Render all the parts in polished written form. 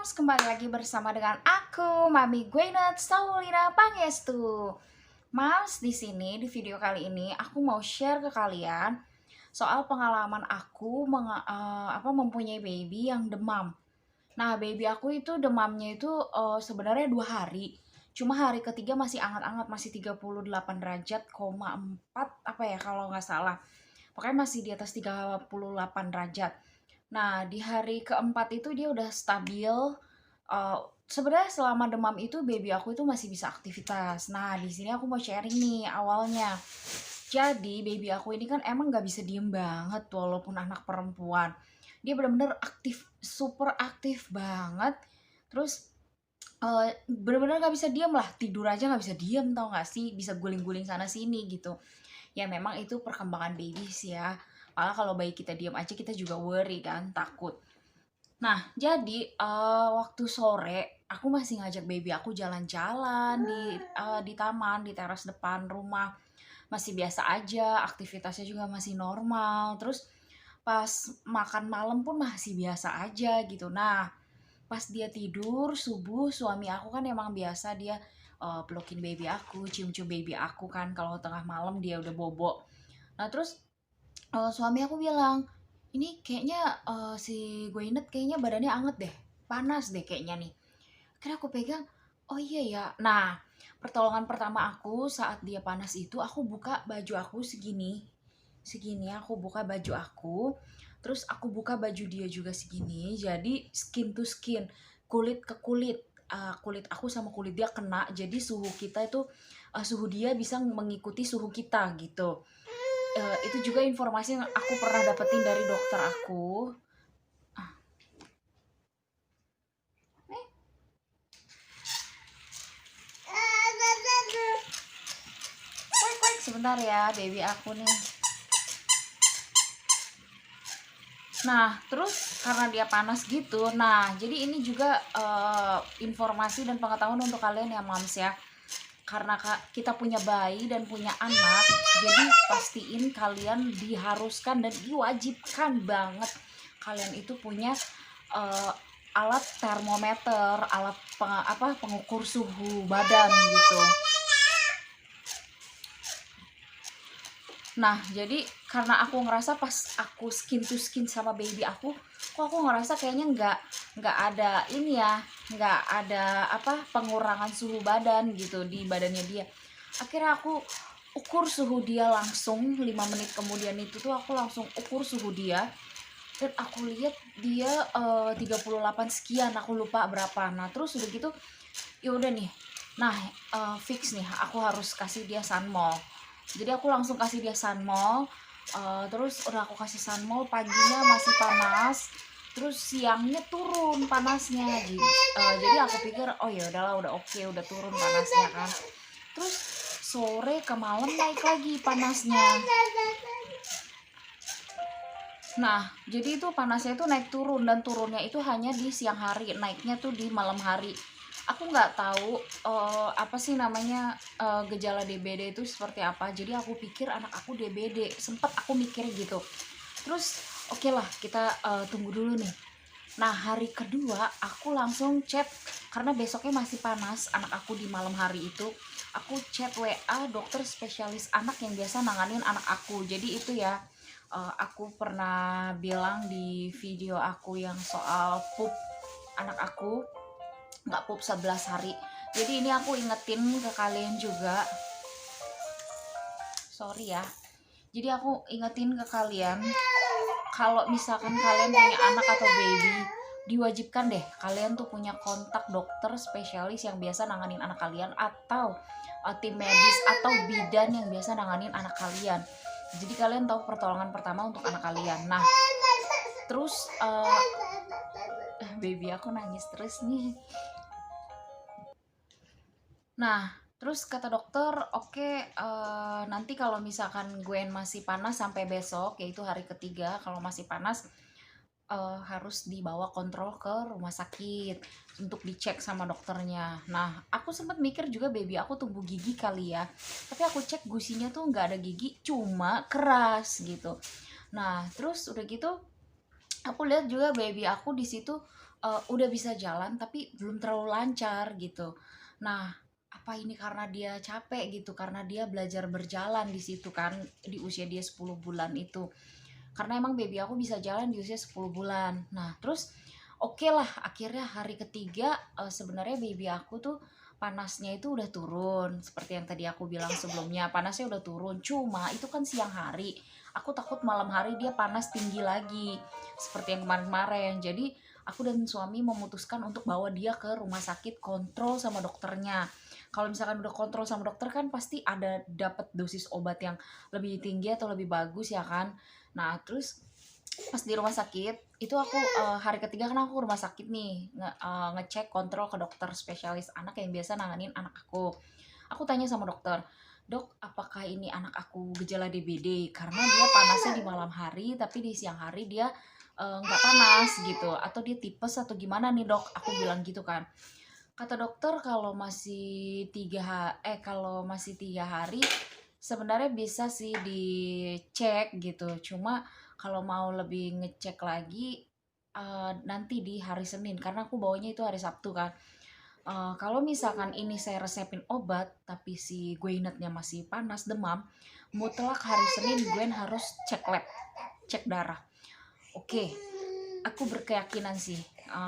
Moms, kembali lagi bersama dengan aku, Mami Gwyneth Saulina Pangestu. Moms, di sini di video kali ini aku mau share ke kalian soal pengalaman aku mempunyai baby yang demam. Nah, baby aku itu demamnya itu sebenarnya 2 hari. Cuma hari ketiga masih anget-anget, masih 38 derajat, 4 apa ya kalau nggak salah. Pokoknya masih di atas 38 derajat. Nah, di hari keempat itu dia udah stabil. Sebenarnya selama demam itu baby aku itu masih bisa aktivitas. Nah, di sini aku mau sharing nih awalnya. Jadi baby aku ini kan emang nggak bisa diem banget walaupun anak perempuan. Dia bener-bener aktif, super aktif banget. Terus bener-bener nggak bisa diem lah, tidur aja nggak bisa diem, tau nggak sih, bisa guling-guling sana sini gitu. Ya memang itu perkembangan baby sih ya. Malah kalau bayi kita diem aja kita juga worry kan, takut. Nah, jadi waktu sore aku masih ngajak baby aku jalan-jalan di taman, di teras depan rumah. Masih biasa aja, aktivitasnya juga masih normal. Terus pas makan malam pun masih biasa aja gitu. Nah, pas dia tidur subuh, suami aku kan emang biasa dia pelukin baby aku, cium-cium baby aku kan kalau tengah malam dia udah bobo. Nah, terus suami aku bilang, "Ini kayaknya, si Gwyneth kayaknya badannya anget deh, panas deh kayaknya nih." Akhirnya aku pegang, "Oh iya ya." Nah, pertolongan pertama aku saat dia panas itu aku buka baju aku segini, segini aku buka baju aku, terus aku buka baju dia juga segini, jadi skin to skin, kulit ke kulit, kulit aku sama kulit dia kena, jadi suhu kita itu, suhu dia bisa mengikuti suhu kita gitu. Itu juga informasi yang aku pernah dapetin dari dokter aku. Ah, nih, kuek kuek sebentar ya, baby aku nih. Nah, terus karena dia panas gitu, nah jadi ini juga informasi dan pengetahuan untuk kalian ya moms ya. Karena kita punya bayi dan punya anak, jadi pastiin kalian diharuskan dan diwajibkan banget kalian itu punya eh, alat termometer, alat pengukur suhu badan gitu. Nah, jadi karena aku ngerasa pas aku skin to skin sama baby aku, kok aku ngerasa kayaknya nggak ada ini ya, nggak ada pengurangan suhu badan gitu di badannya dia. Akhirnya aku ukur suhu dia langsung 5 menit kemudian itu tuh aku langsung ukur suhu dia dan aku lihat dia 38 sekian, aku lupa berapa. Nah, terus udah gitu ya udah nih. Nah, fix nih aku harus kasih dia sunmol. Jadi aku langsung kasih dia sunmol. Terus udah aku kasih sunmol, paginya masih panas, terus siangnya turun panasnya. Jadi aku pikir oh ya udahlah, udah oke, udah turun panasnya kan. Terus sore ke malam naik lagi panasnya. Nah, jadi itu panasnya itu naik turun dan turunnya itu hanya di siang hari, naiknya tuh di malam hari. Aku nggak tahu apa sih namanya gejala DBD itu seperti apa. Jadi aku pikir anak aku DBD, sempet aku mikir gitu. Terus oke lah kita tunggu dulu nih. Nah, hari kedua aku langsung chat karena besoknya masih panas anak aku di malam hari itu. Aku chat WA dokter spesialis anak yang biasa nanganin anak aku. Jadi itu ya, aku pernah bilang di video aku yang soal pup anak aku, nggak pup 11 hari. Jadi ini aku ingetin ke kalian juga. Sorry ya. Jadi aku ingetin ke kalian, kalau misalkan kalian punya anak atau baby, diwajibkan deh kalian tuh punya kontak dokter spesialis yang biasa nanganin anak kalian, atau tim medis atau bidan yang biasa nanganin anak kalian. Jadi kalian tahu pertolongan pertama untuk anak kalian. Nah, terus baby aku nangis terus nih. Nah, terus kata dokter, oke, nanti kalau misalkan Gwen masih panas sampai besok, yaitu hari ketiga, kalau masih panas harus dibawa kontrol ke rumah sakit untuk dicek sama dokternya. Nah, aku sempat mikir juga baby aku tumbuh gigi kali ya, tapi aku cek gusinya tuh nggak ada gigi, cuma keras gitu. Nah, terus udah gitu aku lihat juga baby aku di situ udah bisa jalan tapi belum terlalu lancar gitu. Nah, apa ini karena dia capek gitu, karena dia belajar berjalan di situ kan, di usia dia 10 bulan itu. Karena emang baby aku bisa jalan di usia 10 bulan. Nah, terus oke lah, akhirnya hari ketiga sebenarnya baby aku tuh panasnya itu udah turun. Seperti yang tadi aku bilang sebelumnya, panasnya udah turun. Cuma itu kan siang hari. Aku takut malam hari dia panas tinggi lagi. Seperti yang kemarin-kemarin. Jadi aku dan suami memutuskan untuk bawa dia ke rumah sakit kontrol sama dokternya. Kalau misalkan udah kontrol sama dokter kan pasti ada dapat dosis obat yang lebih tinggi atau lebih bagus ya kan. Nah, terus pas di rumah sakit itu aku hari ketiga kan aku ke rumah sakit nih ngecek kontrol ke dokter spesialis anak yang biasa nanganin anak aku. Aku tanya sama dokter, dok, apakah ini anak aku gejala DBD? Karena dia panasnya di malam hari, tapi di siang hari dia nggak panas gitu. Atau dia tipes atau gimana nih dok? Aku bilang gitu kan. Kata dokter kalau masih 3 hari sebenarnya bisa sih dicek gitu. Cuma kalau mau lebih ngecek lagi nanti di hari Senin karena aku bawanya itu hari Sabtu kan. Kalau misalkan ini saya resepin obat tapi si Gwenetnya masih panas demam, mutlak hari Senin Gwen harus cek lab, cek darah. Oke, aku berkeyakinan sih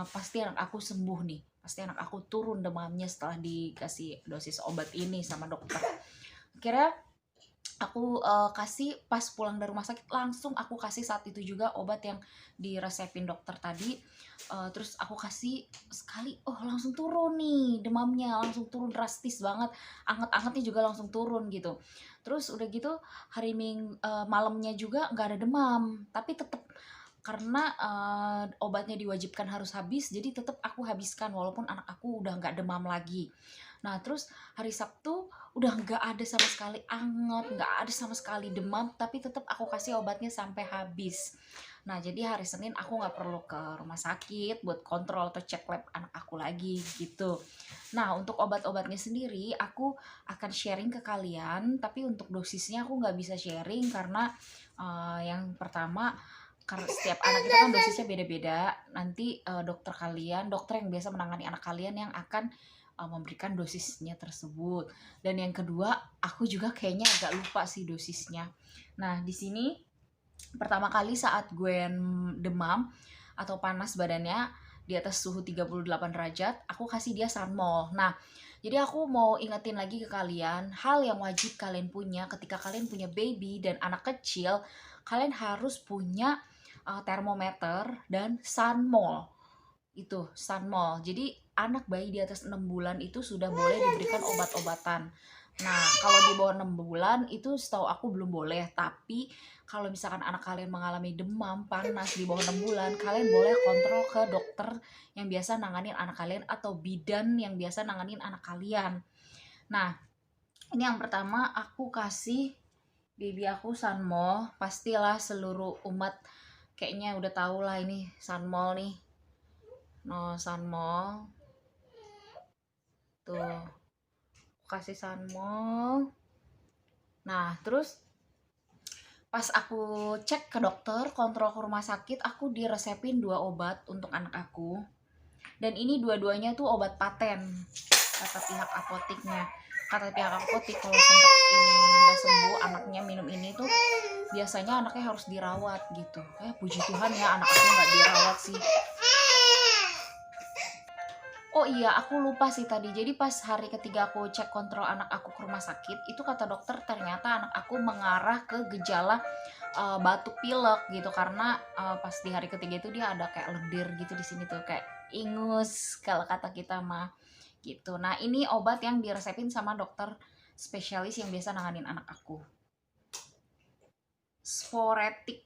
pasti anak aku sembuh nih, pasti anak aku turun demamnya setelah dikasih dosis obat ini sama dokter. Kira aku kasih pas pulang dari rumah sakit, langsung aku kasih saat itu juga obat yang diresepin dokter tadi. Terus aku kasih sekali, oh langsung turun nih demamnya, langsung turun drastis banget, anget-angetnya juga langsung turun gitu. Terus udah gitu malamnya juga nggak ada demam, tapi tetep karena obatnya diwajibkan harus habis, jadi tetap aku habiskan walaupun anak aku udah nggak demam lagi. Nah, terus hari Sabtu udah nggak ada sama sekali anget, nggak ada sama sekali demam, tapi tetap aku kasih obatnya sampai habis. Nah, jadi hari Senin aku nggak perlu ke rumah sakit buat kontrol atau cek lab anak aku lagi gitu. Nah, untuk obat-obatnya sendiri aku akan sharing ke kalian, tapi untuk dosisnya aku nggak bisa sharing karena yang pertama karena setiap anak itu kan dosisnya beda-beda. Nanti dokter yang biasa menangani anak kalian yang akan memberikan dosisnya tersebut. Dan yang kedua, aku juga kayaknya agak lupa sih dosisnya. Nah, di sini pertama kali saat gue demam atau panas badannya di atas suhu 38 derajat, aku kasih dia Sunmol. Nah, jadi aku mau ingetin lagi ke kalian, hal yang wajib kalian punya ketika kalian punya baby dan anak kecil, kalian harus punya termometer dan Sunmol. Itu Sunmol. Jadi anak bayi di atas 6 bulan itu sudah boleh diberikan obat-obatan. Nah, kalau di bawah 6 bulan itu setahu aku belum boleh, tapi kalau misalkan anak kalian mengalami demam, panas di bawah 6 bulan, kalian boleh kontrol ke dokter yang biasa nanganin anak kalian atau bidan yang biasa nanganin anak kalian. Nah, ini yang pertama aku kasih baby aku Sunmol. Pastilah seluruh umat kayaknya udah tahu lah ini Sunmol nih. No, Sunmol. Tuh, kasih Sunmol. Nah, terus pas aku cek ke dokter, kontrol ke rumah sakit, aku diresepin 2 obat untuk anak aku. Dan ini dua-duanya tuh obat paten, kata pihak apotiknya. Kata pihak apotik kalau sempat ini nggak sembuh anaknya minum ini tuh biasanya anaknya harus dirawat gitu. Puji Tuhan ya anak aku nggak dirawat sih. Oh iya, aku lupa sih tadi. Jadi pas hari ketiga aku cek kontrol anak aku ke rumah sakit, itu kata dokter ternyata anak aku mengarah ke gejala batuk pilek gitu karena pas di hari ketiga itu dia ada kayak lendir gitu di sini tuh kayak ingus kalau kata kita mah gitu. Nah, ini obat yang diresepin sama dokter spesialis yang biasa nanganin anak aku. Sporetic.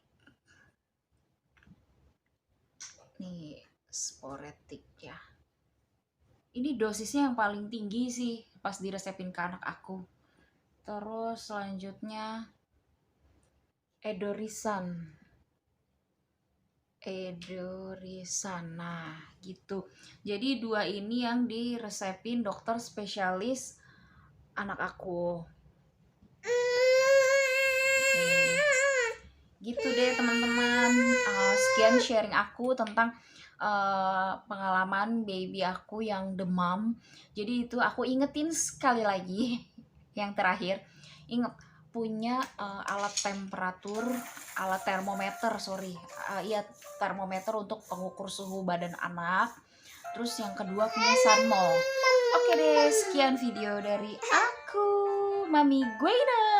Nih, sporetic ya. Ini dosisnya yang paling tinggi sih pas diresepin ke anak aku. Terus selanjutnya Edorisan. Nah gitu. Jadi 2 ini yang diresepin dokter spesialis anak aku. Gitu deh teman-teman. Sekian sharing aku tentang pengalaman pengalaman baby aku yang demam. Jadi itu aku ingetin sekali lagi yang terakhir, inget punya alat temperatur, alat termometer, sorry, iya termometer untuk pengukur suhu badan anak. Terus yang kedua punya Sunmol. Oke deh, sekian video dari aku, Mami Guena.